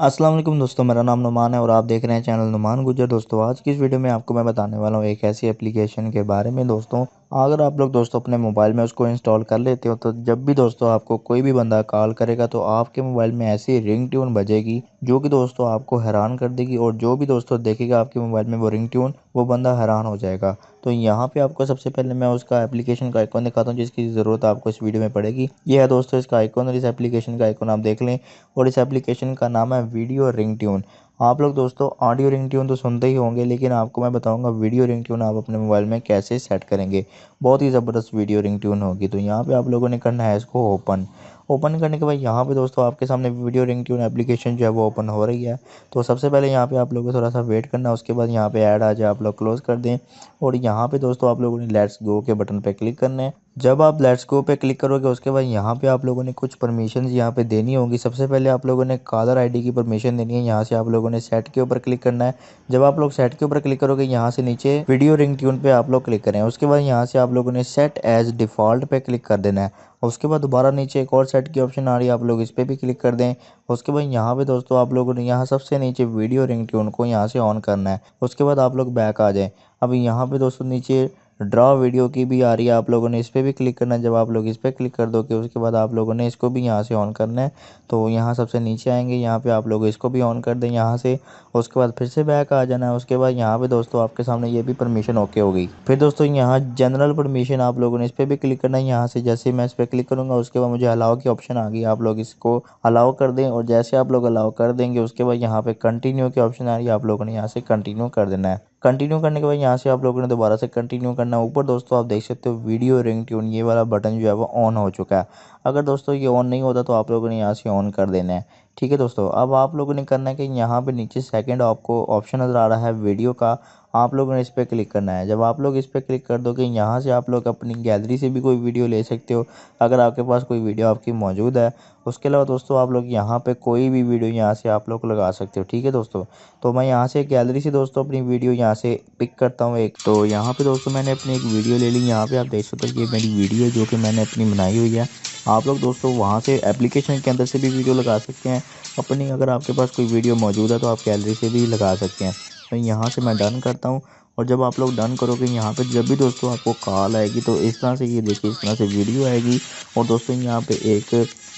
अस्सलाम वालेकुम दोस्तों, मेरा नाम नुमान है और आप देख रहे हैं चैनल नुमान गुज्जर। दोस्तों आज की इस वीडियो में आपको मैं बताने वाला हूँ एक ऐसी एप्लीकेशन के बारे में। दोस्तों अगर आप लोग दोस्तों अपने मोबाइल में उसको इंस्टॉल कर लेते हो तो जब भी दोस्तों आपको कोई भी बंदा कॉल करेगा तो आपके मोबाइल में ऐसी रिंग ट्यून बजेगी जो कि दोस्तों आपको हैरान कर देगी, और जो भी दोस्तों देखेगा आपके मोबाइल में वो रिंग ट्यून वो बंदा हैरान हो जाएगा। तो यहाँ पे आपको सबसे पहले मैं उसका एप्लीकेशन का आइकॉन दिखाता हूँ जिसकी ज़रूरत आपको इस वीडियो में पड़ेगी। ये है दोस्तों इसका आइकॉन, और इस एप्लीकेशन का आइकॉन आप देख लें, और इस एप्लीकेशन का नाम है वीडियो रिंगट्यून। आप लोग दोस्तों ऑडियो रिंगट्यून तो सुनते ही होंगे, लेकिन आपको मैं बताऊंगा वीडियो रिंगट्यून आप अपने मोबाइल में कैसे सेट करेंगे। बहुत ही ज़बरदस्त वीडियो रिंगट्यून होगी। तो यहाँ पे आप लोगों ने करना है इसको ओपन। ओपन करने के बाद यहाँ पे दोस्तों आपके सामने वीडियो रिंगट्यून एप्लीकेशन जो है वो ओपन हो रही है। तो सबसे पहले यहाँ पे आप लोगों को थोड़ा सा वेट करना है, उसके बाद यहाँ पे ऐड आ जाए आप लोग क्लोज़ कर दें, और यहाँ पे दोस्तों आप लोगों ने लेट्स गो के बटन पे क्लिक करना है। जब आप लेट्स गो पे क्लिक करोगे उसके बाद यहाँ पे आप लोगों ने कुछ परमिशन यहाँ पे देनी होगी। सबसे पहले आप लोगों ने कॉलर आईडी की परमिशन देनी है। यहाँ से आप लोगों ने सेट के ऊपर क्लिक करना है। जब आप लोग सेट के ऊपर क्लिक करोगे यहाँ से नीचे वीडियो रिंगट्यून पे आप लोग क्लिक करें। उसके बाद यहाँ से आप लोगों ने सेट एज डिफ़ॉल्ट पे क्लिक कर देना है। उसके बाद दोबारा नीचे एक और सेट की ऑप्शन आ रही है, आप लोग इस पर भी क्लिक कर दें। उसके बाद यहाँ पे दोस्तों आप लोगों ने यहाँ सबसे नीचे वीडियो रिंगट्यून को यहाँ से ऑन करना है। उसके बाद आप लोग बैक आ जाएँ। अब यहाँ पे दोस्तों नीचे ड्रॉ वीडियो की भी आ रही है, आप लोगों ने इस पर भी क्लिक करना है। जब आप लोग इस पर क्लिक कर दोगे उसके बाद आप लोगों ने इसको भी यहाँ से ऑन करना है। तो यहाँ सबसे नीचे आएंगे, यहाँ पे आप लोग इसको भी ऑन कर दें यहाँ से। उसके बाद फिर से बैक आ जाना है। उसके बाद यहाँ पे दोस्तों आपके सामने ये भी परमिशन ओके हो गई। फिर दोस्तों यहाँ जनरल परमिशन आप लोगों ने इस पर भी क्लिक करना है। यहाँ से जैसे ही मैं इस पर क्लिक करूँगा उसके बाद मुझे अलाउ की ऑप्शन आ गई, आप लोग इसको अलाउ कर दें। और जैसे आप लोग अलाउ कर देंगे उसके बाद यहाँ पे कंटिन्यू की ऑप्शन आ रही है, आप लोगों ने यहाँ से कंटिन्यू कर देना है। कंटिन्यू करने के बाद यहाँ से आप लोगों ने दोबारा से कंटिन्यू करना है। ऊपर दोस्तों आप देख सकते हो वीडियो रिंगट्यून ये वाला बटन जो है वो ऑन हो चुका है। अगर दोस्तों ये ऑन नहीं होता तो आप लोगों ने यहाँ से ऑन कर देना है। ठीक है दोस्तों, अब आप लोगों ने करना है कि यहाँ पे नीचे सेकंड आपको ऑप्शन नज़र आ रहा है वीडियो का, आप लोगों ने इस पर क्लिक करना है। जब आप लोग इस पर क्लिक कर दोगे यहाँ से आप लोग अपनी गैलरी से भी कोई वीडियो ले सकते हो अगर आपके पास कोई वीडियो आपकी मौजूद है। उसके अलावा दोस्तों आप लोग यहाँ पे कोई भी वीडियो यहाँ से आप लोग लगा सकते हो। ठीक है दोस्तों, तो मैं यहाँ से गैलरी से दोस्तों अपनी वीडियो यहाँ से पिक करता हूँ एक। तो यहाँ पे दोस्तों मैंने अपनी एक वीडियो ले ली। यहाँ पे आप देख सकते हो कि ये मेरी वीडियो है जो कि मैंने अपनी बनाई हुई है। आप लोग दोस्तों वहाँ से एप्लीकेशन के अंदर से भी वीडियो लगा सकते हैं अपनी। अगर आपके पास कोई वीडियो मौजूद है तो आप गैलरी से भी लगा सकते हैं। तो यहाँ से मैं डन करता हूँ, और जब आप लोग डन करोगे यहाँ पे जब भी दोस्तों आपको कॉल आएगी तो इस तरह से ये देखिए इस तरह से वीडियो आएगी। और दोस्तों यहाँ पे एक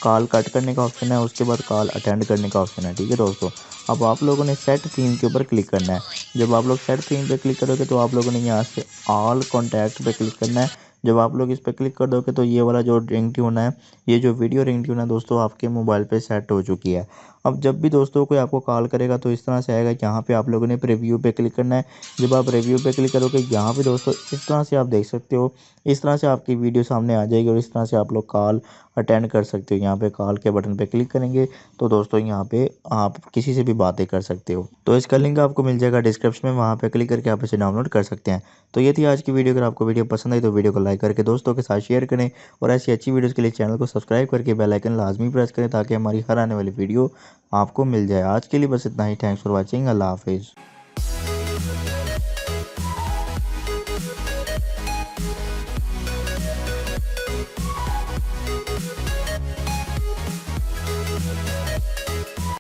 कॉल कट करने का ऑप्शन है, उसके बाद कॉल अटेंड करने का ऑप्शन है। ठीक है दोस्तों, अब आप लोगों ने सेट थीम के ऊपर क्लिक करना है। जब आप लोग सेट थीम पे क्लिक करोगे तो आप लोगों ने यहाँ से ऑल कॉन्टैक्ट पे क्लिक करना है। जब आप लोग इस पर क्लिक कर दोगे तो ये वाला जो रिंग ट्यून है, ये जो वीडियो रिंग ट्यून है दोस्तों आपके मोबाइल पे सेट हो चुकी है। अब जब भी दोस्तों कोई आपको कॉल करेगा तो इस तरह से आएगा। यहाँ पे आप लोगों ने प्रीव्यू पे क्लिक करना है। जब आप रिव्यू पे क्लिक करोगे यहाँ पे दोस्तों इस तरह से आप देख सकते हो, इस तरह से आपकी वीडियो सामने आ जाएगी, और इस तरह से आप लोग कॉल अटेंड कर सकते हो। यहाँ पे कॉल के बटन पे क्लिक करेंगे तो दोस्तों यहाँ पे आप किसी से भी बातें कर सकते हो। तो इसका लिंक आपको मिल जाएगा डिस्क्रिप्शन में, वहाँ पे क्लिक करके आप इसे डाउनलोड कर सकते हैं। तो ये थी आज की वीडियो। अगर आपको वीडियो पसंद आई तो वीडियो को लाइक करके दोस्तों के साथ शेयर करें, और ऐसी अच्छी वीडियोज़ के लिए चैनल को सब्सक्राइब करके बेल आइकन लाजमी प्रेस करें ताकि हमारी हर आने वाली वीडियो आपको मिल जाए। आज के लिए बस इतना ही। Thanks for watching. अल्लाह हाफिज़।